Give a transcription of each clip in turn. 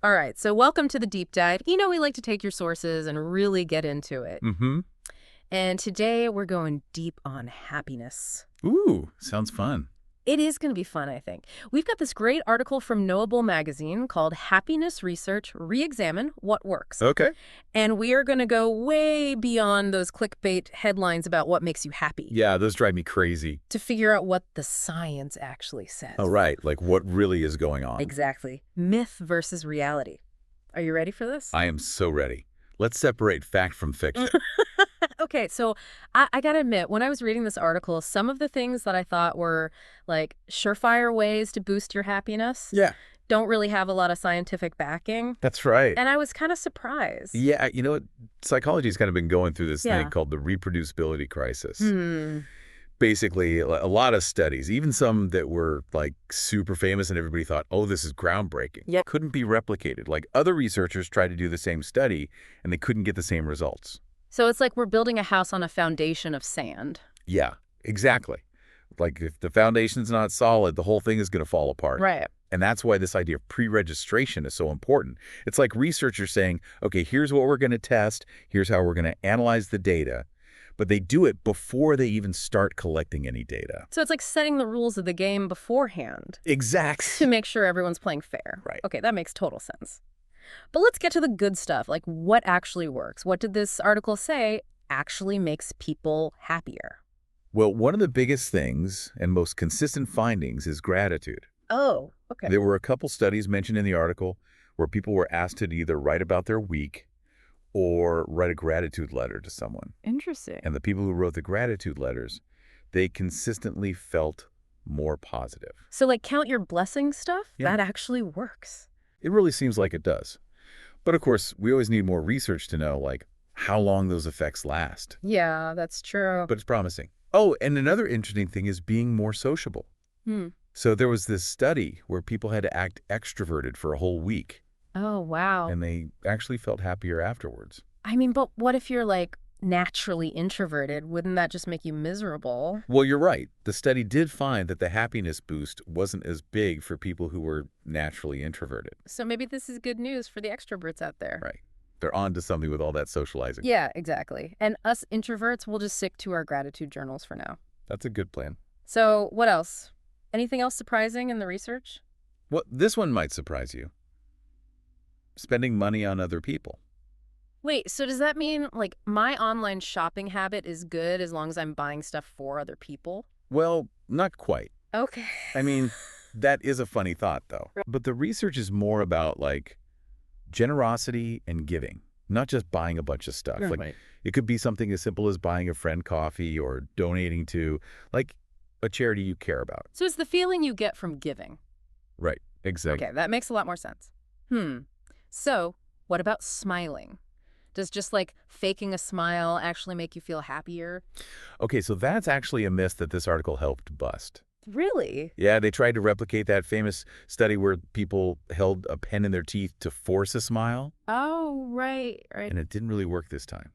All right, so welcome to the deep dive. You know, we like to take your sources and really get into it. Mm-hmm. And today we're going deep on happiness. Ooh, sounds fun. It is going to be fun, I think. We've got this great article from Knowable magazine called Happiness Research Re-Examine What Works. Okay. And we are going to go way beyond those clickbait headlines about what makes you happy Yeah, those drive me crazy. to figure out what the science actually says. Oh, right. Like what really is going on. Exactly. Myth versus reality. Are you ready for this? I am so ready. Let's separate fact from fiction. Okay, so I gotta admit, when I was reading this article, some of the things that I thought were like surefire ways to boost your happiness Yeah, don't really have a lot of scientific backing. that's right. And I was kind of surprised. Yeah, you know what? Psychology's kind of been going through this Yeah. thing called the reproducibility crisis. Hmm. Basically, a lot of studies, even some that were like super famous and everybody thought, oh, this is groundbreaking, Yep. couldn't be replicated. Like other researchers tried to do the same study and they couldn't get the same results. So it's like we're building a house on a foundation of sand. Yeah, exactly. Like if the foundation's not solid, the whole thing is going to fall apart. Right. And that's why this idea of pre-registration is so important. It's like researchers saying, okay, here's what we're going to test. Here's how we're going to analyze the data. But they do it before they even start collecting any data. So it's like setting the rules of the game beforehand Exactly. to make sure everyone's playing fair. Right. Okay, that makes total sense. But let's get to the good stuff, like what actually works. What did this article say actually makes people happier? Well, one of the biggest things and most consistent findings is gratitude. Oh, okay. There were a couple studies mentioned in the article where people were asked to either write about their week or write a gratitude letter to someone. Interesting. And the people who wrote the gratitude letters, they consistently felt more positive. So like count your blessings stuff? Yeah. That actually works. It really seems like it does. But of course, we always need more research to know, like, how long those effects last. Yeah, that's true. But it's promising. Oh, and another interesting thing is being more sociable. Hmm. So there was this study where people had to act extroverted for a whole week, Oh, wow. and they actually felt happier afterwards. I mean, but what if you're like naturally introverted? Wouldn't that just make you miserable? Well, you're right. The study did find that the happiness boost wasn't as big for people who were naturally introverted. So maybe this is good news for the extroverts out there. Right. They're on to something with all that socializing. Yeah, exactly. And us introverts, we'll just stick to our gratitude journals for now. That's a good plan. So what else? Anything else surprising in the research? Well, this one might surprise you. Spending money on other people. Wait, so does that mean like my online shopping habit is good as long as I'm buying stuff for other people? Well, not quite. Okay. I mean, that is a funny thought, though. But the research is more about, like, generosity and giving, not just buying a bunch of stuff. Like, Right. it could be something as simple as buying a friend coffee or donating to, like, a charity you care about. So it's the feeling you get from giving. Right. Exactly. Okay, that makes a lot more sense. So what about smiling? Does just like faking a smile actually make you feel happier? Okay, so that's actually a myth that this article helped bust. Really? Yeah, they tried to replicate that famous study where people held a pen in their teeth to force a smile, Oh, right. and it didn't really work this time.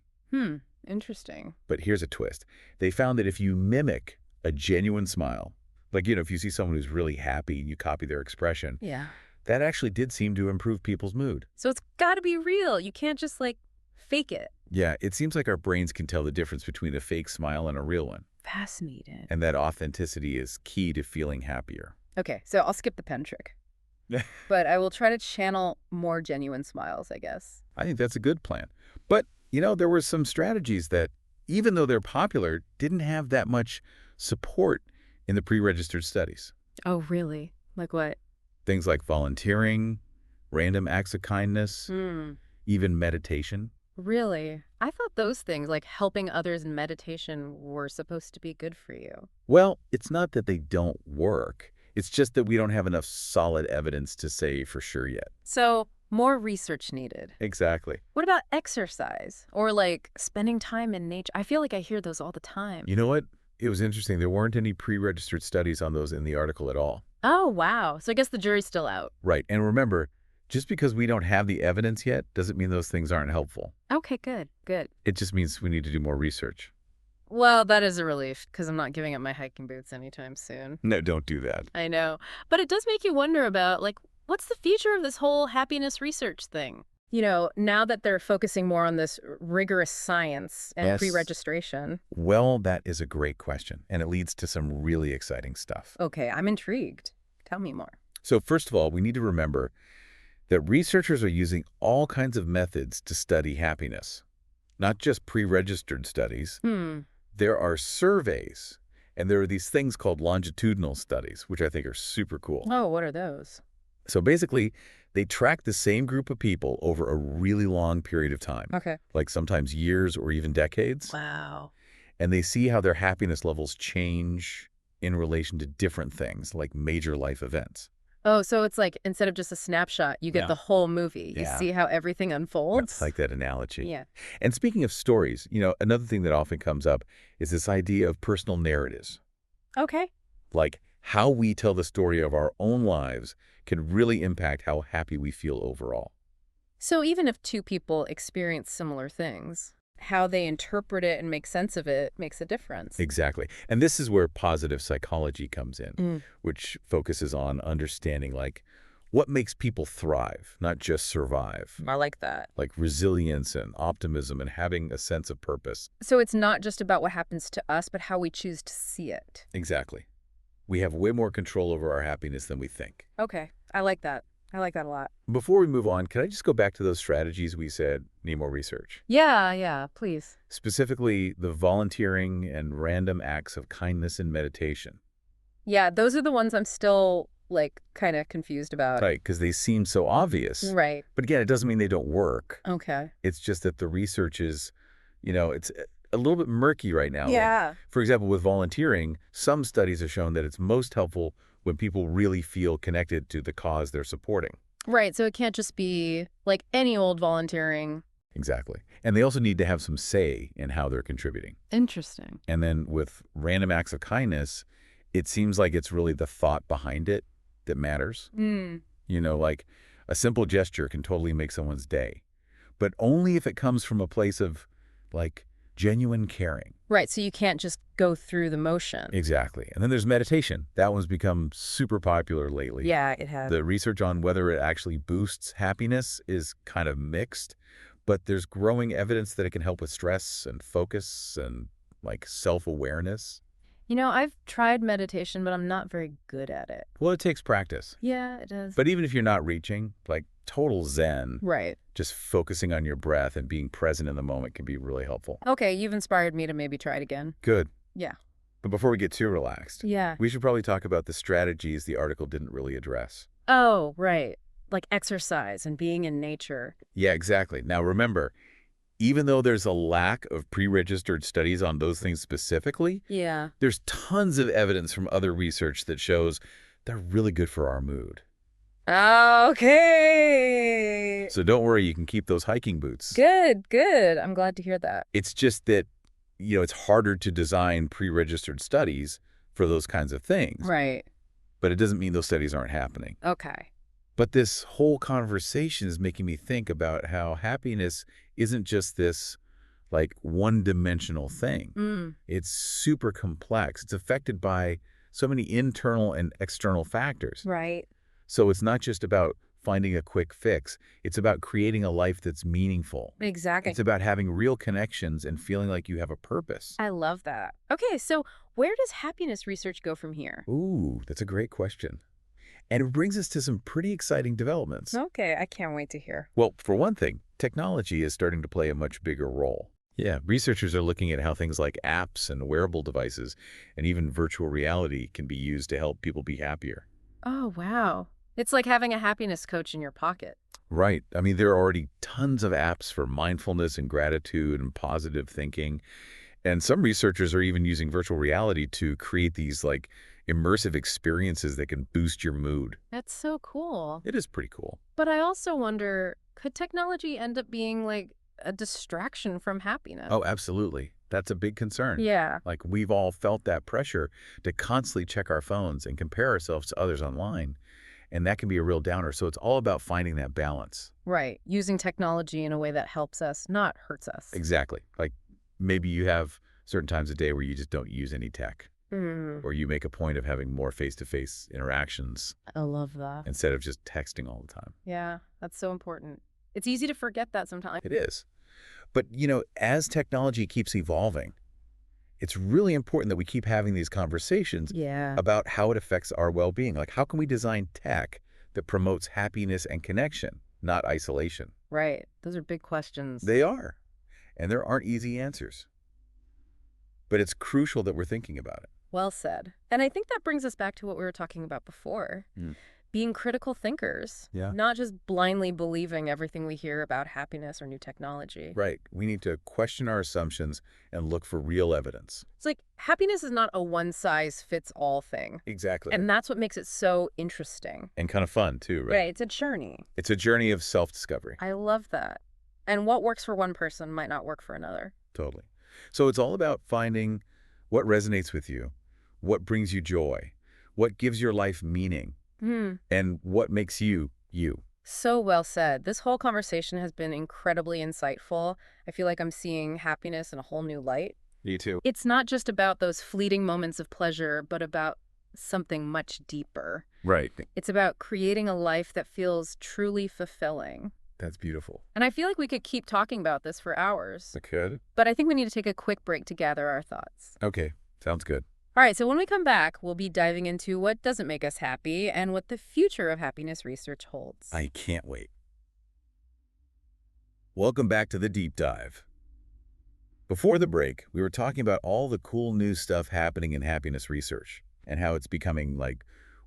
Interesting. But here's a twist. They found that if you mimic a genuine smile, like, you know, if you see someone who's really happy and you copy their expression, Yeah. that actually did seem to improve people's mood. So it's got to be real. You can't just like fake it. Yeah, it seems like our brains can tell the difference between a fake smile and a real one. Fascinating. And that authenticity is key to feeling happier. Okay, so I'll skip the pen trick. But I will try to channel more genuine smiles, I guess. I think that's a good plan. But, you know, there were some strategies that, even though they're popular, didn't have that much support in the pre-registered studies. Oh, really? Like what? Things like volunteering, random acts of kindness, even meditation. Really? I thought those things, like helping others in meditation, were supposed to be good for you. Well, it's not that they don't work. It's just that we don't have enough solid evidence to say for sure yet. So, more research needed. Exactly. What about exercise? Or like spending time in nature? I feel like I hear those all the time. You know what? It was interesting. There weren't any pre-registered studies on those in the article at all. Oh, wow. So I guess the jury's still out. Right. And remember, just because we don't have the evidence yet doesn't mean those things aren't helpful. Okay, good, good. It just means we need to do more research. Well, that is a relief, because I'm not giving up my hiking boots anytime soon. No, don't do that. I know. But it does make you wonder about, like, what's the future of this whole happiness research thing? Now that they're focusing more on this rigorous science and Yes. pre-registration. Well, that is a great question, and it leads to some really exciting stuff. Okay, I'm intrigued. Tell me more. So first of all, we need to remember that researchers are using all kinds of methods to study happiness, not just pre-registered studies. There are surveys, and there are these things called longitudinal studies, which I think are super cool. Oh, what are those? So basically, they track the same group of people over a really long period of time, Okay. like sometimes years or even decades, Wow. and they see how their happiness levels change in relation to different things, like major life events. Oh, so it's like instead of just a snapshot, you get Yeah. the whole movie. You Yeah. see how everything unfolds. I like that analogy. Yeah. And speaking of stories, another thing that often comes up is this idea of personal narratives. Okay. Like how we tell the story of our own lives can really impact how happy we feel overall. So even if two people experience similar things, how they interpret it and make sense of it makes a difference. Exactly. And this is where positive psychology comes in, which focuses on understanding what makes people thrive, not just survive. I like that. Like resilience and optimism and having a sense of purpose. So it's not just about what happens to us, but how we choose to see it. Exactly. We have way more control over our happiness than we think. Okay. I like that. I like that a lot. Before we move on, can I just go back to those strategies we said need more research? Yeah, please. Specifically, the volunteering and random acts of kindness and meditation. Yeah, those are the ones I'm still, kind of confused about. Right, because they seem so obvious. Right. But again, it doesn't mean they don't work. Okay. It's just that the research is, it's a little bit murky right now. Yeah. For example, with volunteering, some studies have shown that it's most helpful when people really feel connected to the cause they're supporting. Right, so it can't just be like any old volunteering. Exactly. And they also need to have some say in how they're contributing. Interesting. And then with random acts of kindness, it seems like it's really the thought behind it that matters. Like a simple gesture can totally make someone's day, but only if it comes from a place of genuine caring. Right, so you can't just go through the motion. Exactly. And then there's meditation. That one's become super popular lately. Yeah, it has. The research on whether it actually boosts happiness is kind of mixed, but there's growing evidence that it can help with stress and focus and self-awareness. I've tried meditation, but I'm not very good at it. Well, it takes practice. Yeah, it does. But even if you're not reaching, total zen, Right. just focusing on your breath and being present in the moment can be really helpful. Okay, you've inspired me to maybe try it again. Good. Yeah. But before we get too relaxed, Yeah. we should probably talk about the strategies the article didn't really address. Oh, right. Like exercise and being in nature. Yeah, exactly. Now remember, even though there's a lack of pre-registered studies on those things specifically, Yeah. there's tons of evidence from other research that shows they're really good for our mood. Okay. So don't worry, you can keep those hiking boots. Good. I'm glad to hear that. It's just that, it's harder to design pre-registered studies for those kinds of things. Right. But it doesn't mean those studies aren't happening. Okay. But this whole conversation is making me think about how happiness isn't just this one-dimensional thing. It's super complex. It's affected by so many internal and external factors. Right. So it's not just about finding a quick fix. It's about creating a life that's meaningful. Exactly. It's about having real connections and feeling like you have a purpose. I love that. Okay, so where does happiness research go from here? Ooh, that's a great question. And it brings us to some pretty exciting developments. Okay, I can't wait to hear. Well, for one thing, technology is starting to play a much bigger role. Yeah, researchers are looking at how things like apps and wearable devices and even virtual reality can be used to help people be happier. Oh, wow. It's like having a happiness coach in your pocket. Right. I mean, there are already tons of apps for mindfulness and gratitude and positive thinking. And some researchers are even using virtual reality to create these immersive experiences that can boost your mood. That's so cool. It is pretty cool. But I also wonder, could technology end up being a distraction from happiness? Oh, absolutely. That's a big concern. Yeah. We've all felt that pressure to constantly check our phones and compare ourselves to others online. And that can be a real downer. So it's all about finding that balance. Right. Using technology in a way that helps us, not hurts us. Exactly. Maybe you have certain times of day where you just don't use any tech. or you make a point of having more face-to-face interactions I love that. instead of just texting all the time. Yeah, that's so important. It's easy to forget that sometimes. It is. But, as technology keeps evolving, it's really important that we keep having these conversations Yeah. about how it affects our well-being. Like, how can we design tech that promotes happiness and connection, not isolation? Right. Those are big questions. They are. And there aren't easy answers. But it's crucial that we're thinking about it. Well said. And I think that brings us back to what we were talking about before. Being critical thinkers. Yeah. Not just blindly believing everything we hear about happiness or new technology. Right. We need to question our assumptions and look for real evidence. It's like happiness is not a one-size-fits-all thing. Exactly. And that's what makes it so interesting. And kind of fun, too, right? Right. It's a journey. It's a journey of self-discovery. I love that. And what works for one person might not work for another. Totally. So it's all about finding what resonates with you, what brings you joy, what gives your life meaning, and what makes you, you. So well said. This whole conversation has been incredibly insightful. I feel like I'm seeing happiness in a whole new light. You too. It's not just about those fleeting moments of pleasure, but about something much deeper. Right. It's about creating a life that feels truly fulfilling. That's beautiful. And I feel like we could keep talking about this for hours. I could. But I think we need to take a quick break to gather our thoughts. Okay. Sounds good. All right, so when we come back, we'll be diving into what doesn't make us happy and what the future of happiness research holds. I can't wait. Welcome back to the deep dive. Before the break, we were talking about all the cool new stuff happening in happiness research and how it's becoming,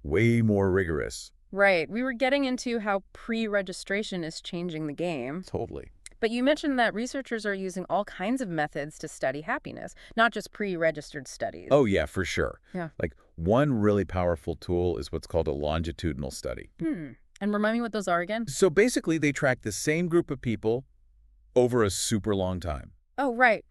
way more rigorous. Right. We were getting into how pre-registration is changing the game. Totally. But you mentioned that researchers are using all kinds of methods to study happiness, not just pre-registered studies. Oh, yeah, for sure. Yeah. One really powerful tool is what's called a longitudinal study. And remind me what those are again? So basically, they track the same group of people over a super long time. Oh, right.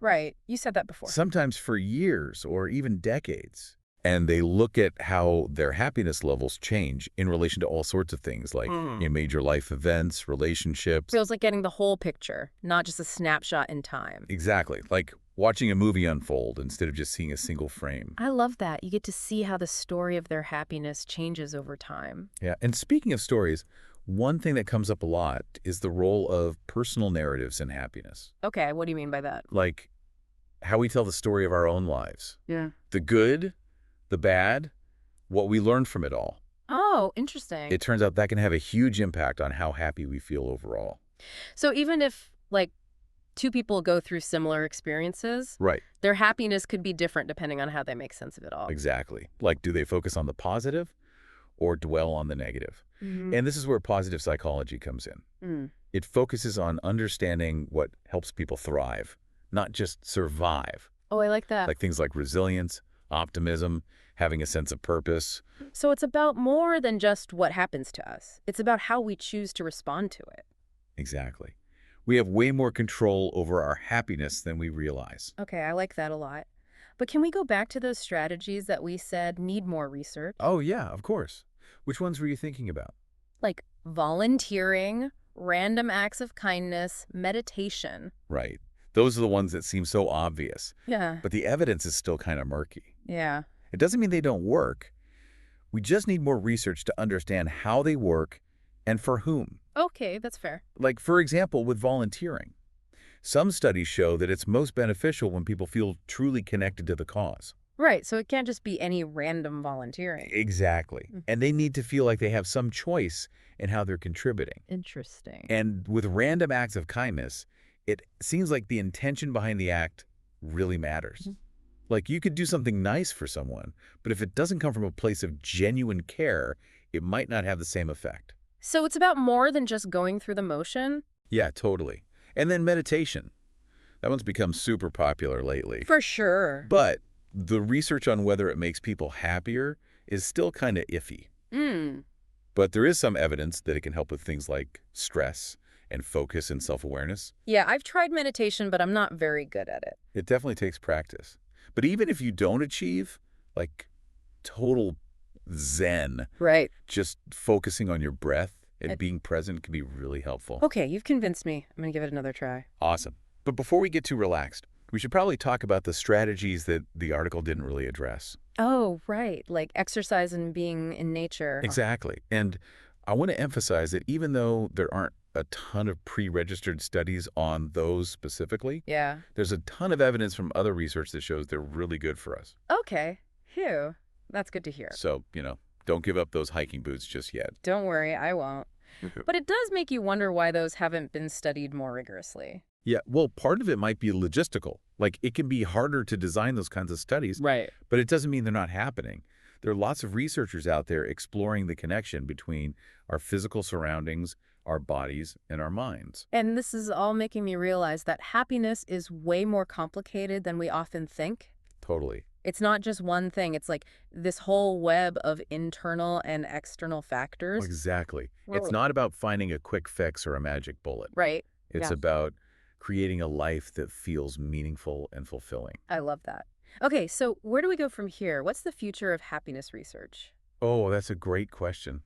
You said that before. Sometimes for years or even decades. And they look at how their happiness levels change in relation to all sorts of things like major life events, relationships. Feels like getting the whole picture, not just a snapshot in time. Exactly. Like watching a movie unfold instead of just seeing a single frame. I love that. You get to see how the story of their happiness changes over time. Yeah. And speaking of stories, one thing that comes up a lot is the role of personal narratives in happiness. Okay, what do you mean by that? Like how we tell the story of our own lives. Yeah. The good, the bad, what we learned from it all. Oh, interesting. It turns out that can have a huge impact on how happy we feel overall. So even if, two people go through similar experiences, Right. their happiness could be different depending on how they make sense of it all. Exactly. Like, do they focus on the positive or dwell on the negative? And this is where positive psychology comes in. It focuses on understanding what helps people thrive, not just survive. Oh, I like that. Like things like resilience, optimism, having a sense of purpose. So it's about more than just what happens to us. It's about how we choose to respond to it. Exactly. We have way more control over our happiness than we realize. Okay, I like that a lot. But can we go back to those strategies that we said need more research? Oh, yeah, of course. Which ones were you thinking about? Like volunteering, random acts of kindness, meditation. Right. Those are the ones that seem so obvious. Yeah. But the evidence is still kind of murky. Yeah. It doesn't mean they don't work. We just need more research to understand how they work and for whom. Okay, that's fair. Like, for example, with volunteering. Some studies show that it's most beneficial when people feel truly connected to the cause. Right, so it can't just be any random volunteering. Exactly. And they need to feel like they have some choice in how they're contributing. Interesting. And with random acts of kindness, it seems like the intention behind the act really matters. Like, you could do something nice for someone, but if it doesn't come from a place of genuine care, it might not have the same effect. So it's about more than just going through the motion? Yeah, totally. And then meditation. That one's become super popular lately. For sure. But the research on whether it makes people happier is still kind of iffy. But there is some evidence that it can help with things like stress and focus and self-awareness. Yeah, I've tried meditation, but I'm not very good at it. It definitely takes practice. But even if you don't achieve, total zen, Right. just focusing on your breath and being present can be really helpful. Okay, you've convinced me. I'm going to give it another try. Awesome. But before we get too relaxed, we should probably talk about the strategies that the article didn't really address. Oh, right. Like exercise and being in nature. Exactly. And I want to emphasize that even though there aren't a ton of pre-registered studies on those specifically, Yeah. there's a ton of evidence from other research that shows they're really good for us. Okay. Phew. That's good to hear. So, don't give up those hiking boots just yet. Don't worry, I won't. But it does make you wonder why those haven't been studied more rigorously. Yeah, well, part of it might be logistical. Like, it can be harder to design those kinds of studies, Right. but it doesn't mean they're not happening. There are lots of researchers out there exploring the connection between our physical surroundings, our bodies, and our minds. And this is all making me realize that happiness is way more complicated than we often think. Totally. It's not just one thing. It's like this whole web of internal and external factors. Exactly. Well- It's not about finding a quick fix or a magic bullet. Right. It's Yeah. about creating a life that feels meaningful and fulfilling. I love that. Okay, so where do we go from here? What's the future of happiness research? Oh, that's a great question.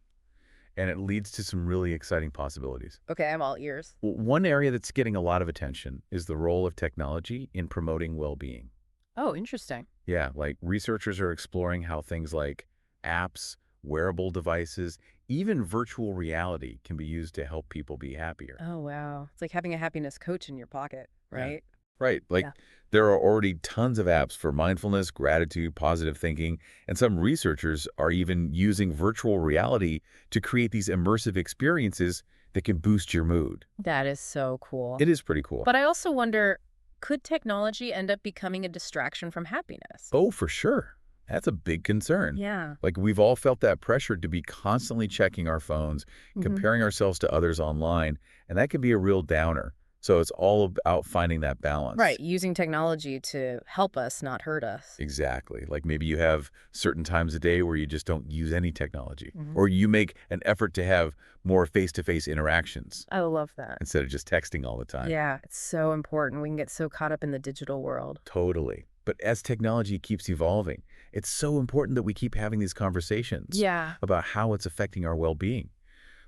And it leads to some really exciting possibilities. Okay, I'm all ears. One area that's getting a lot of attention is the role of technology in promoting well-being. Oh, interesting. Yeah, like researchers are exploring how things like apps, wearable devices, even virtual reality can be used to help people be happier. Oh, wow. It's like having a happiness coach in your pocket, Yeah. right? Right, like Yeah. there are already tons of apps for mindfulness, gratitude, positive thinking, and some researchers are even using virtual reality to create these immersive experiences that can boost your mood. That is so cool. It is pretty cool. But I also wonder, could technology end up becoming a distraction from happiness? Oh, for sure. That's a big concern. Yeah. Like we've all felt that pressure to be constantly checking our phones, comparing ourselves to others online, and that can be a real downer. So it's all about finding that balance. Right, using technology to help us, not hurt us. Exactly. Like maybe you have certain times a day where you just don't use any technology, Mhm. or you make an effort to have more face-to-face interactions I love that. instead of just texting all the time. Yeah, it's so important. We can get so caught up in the digital world. Totally. But as technology keeps evolving, it's so important that we keep having these conversations Yeah. about how it's affecting our well-being.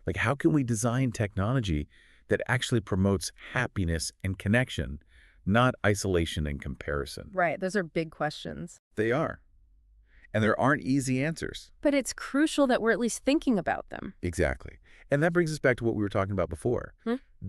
Like how can we design technology that actually promotes happiness and connection, not isolation and comparison? Right, those are big questions. They are. And there aren't easy answers. But it's crucial that we're at least thinking about them. Exactly. And that brings us back to what we were talking about before.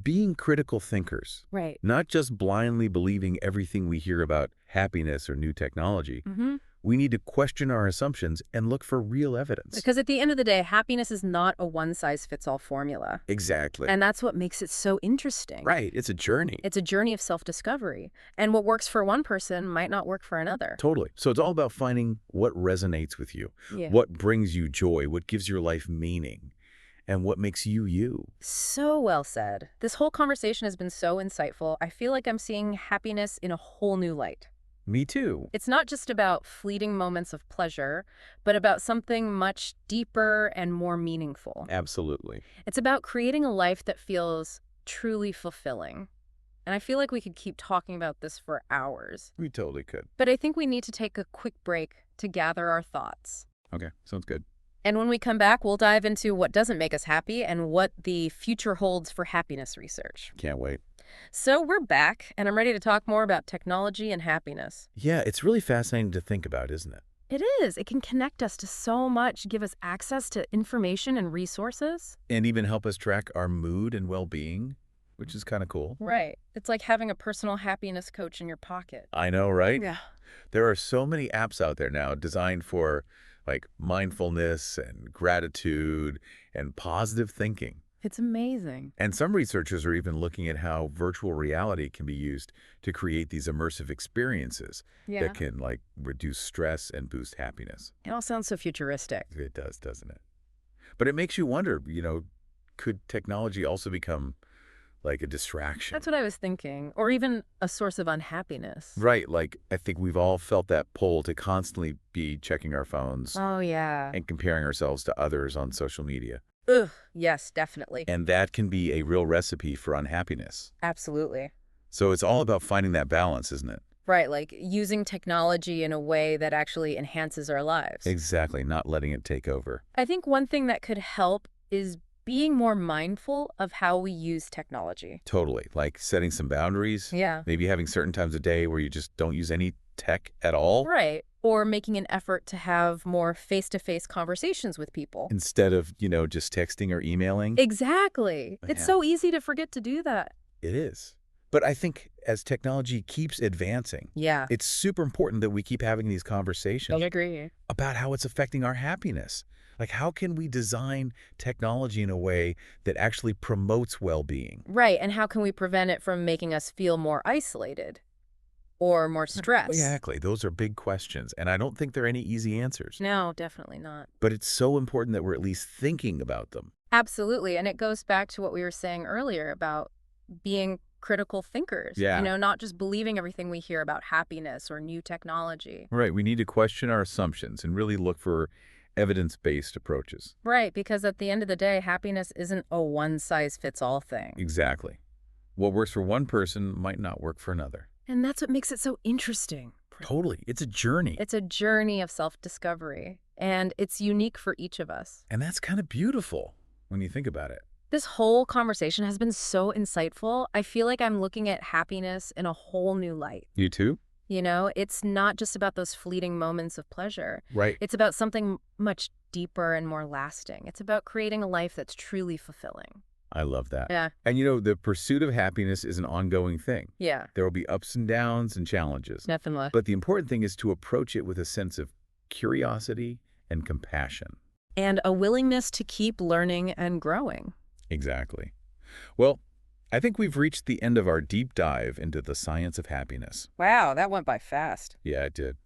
Being critical thinkers, Right. not just blindly believing everything we hear about happiness or new technology. Mm-hmm. We need to question our assumptions and look for real evidence. Because at the end of the day, happiness is not a one-size-fits-all formula. Exactly. And that's what makes it so interesting. Right. It's a journey. It's a journey of self-discovery. And what works for one person might not work for another. Totally. So it's all about finding what resonates with you, Yeah. what brings you joy, what gives your life meaning, and what makes you you. So well said. This whole conversation has been so insightful. I feel like I'm seeing happiness in a whole new light. Me too. It's not just about fleeting moments of pleasure, but about something much deeper and more meaningful. Absolutely. It's about creating a life that feels truly fulfilling. And I feel like we could keep talking about this for hours. We totally could. But I think we need to take a quick break to gather our thoughts. Okay. Sounds good. And when we come back, we'll dive into what doesn't make us happy and what the future holds for happiness research. Can't wait. So we're back, and I'm ready to talk more about technology and happiness. Yeah, it's really fascinating to think about, isn't it? It is. It can connect us to so much, give us access to information and resources. And even help us track our mood and well-being, which is kind of cool. Right. It's like having a personal happiness coach in your pocket. I know, right? Yeah. There are so many apps out there now designed for like mindfulness and gratitude and positive thinking. It's amazing. And some researchers are even looking at how virtual reality can be used to create these immersive experiences Yeah. that can like reduce stress and boost happiness. It all sounds so futuristic. It does, doesn't it? But it makes you wonder, could technology also become like a distraction? That's what I was thinking. Or even a source of unhappiness. Right. Like I think we've all felt that pull to constantly be checking our phones Oh, yeah. and comparing ourselves to others on social media. Ugh. Yes, definitely. And that can be a real recipe for unhappiness. Absolutely. So it's all about finding that balance, isn't it? Right, like using technology in a way that actually enhances our lives. Exactly, not letting it take over. I think one thing that could help is being more mindful of how we use technology. Totally. Like setting some boundaries. Yeah. Maybe having certain times of day where you just don't use any tech at all. Right. Or making an effort to have more face-to-face conversations with people. Instead of, just texting or emailing. Exactly. It's Yeah. so easy to forget to do that. It is. But I think as technology keeps advancing, Yeah. it's super important that we keep having these conversations I agree. about how it's affecting our happiness. Like, how can we design technology in a way that actually promotes well-being? Right. And how can we prevent it from making us feel more isolated or more stressed? Exactly. Those are big questions, and I don't think there are any easy answers. No, definitely not. But it's so important that we're at least thinking about them. Absolutely. And it goes back to what we were saying earlier about being critical thinkers. Yeah. Not just believing everything we hear about happiness or new technology. Right. We need to question our assumptions and really look for evidence-based approaches. Right, because at the end of the day, happiness isn't a one-size-fits-all thing. Exactly. What works for one person might not work for another. And that's what makes it so interesting. Totally. It's a journey. It's a journey of self-discovery, and it's unique for each of us. And that's kind of beautiful when you think about it. This whole conversation has been so insightful. I feel like I'm looking at happiness in a whole new light. You too? It's not just about those fleeting moments of pleasure. Right. It's about something much deeper and more lasting. It's about creating a life that's truly fulfilling. I love that. Yeah. And the pursuit of happiness is an ongoing thing. Yeah. There will be ups and downs and challenges. Definitely. But the important thing is to approach it with a sense of curiosity and compassion. And a willingness to keep learning and growing. Exactly. Well, I think we've reached the end of our deep dive into the science of happiness. Wow, that went by fast. Yeah, it did.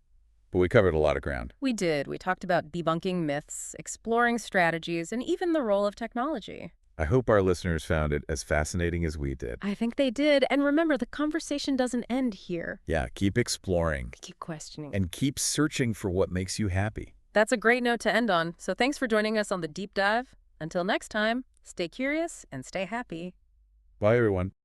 But we covered a lot of ground. We did. We talked about debunking myths, exploring strategies, and even the role of technology. I hope our listeners found it as fascinating as we did. I think they did. And remember, the conversation doesn't end here. Yeah, keep exploring. Keep questioning. And keep searching for what makes you happy. That's a great note to end on. So thanks for joining us on the deep dive. Until next time, stay curious and stay happy. Bye, everyone.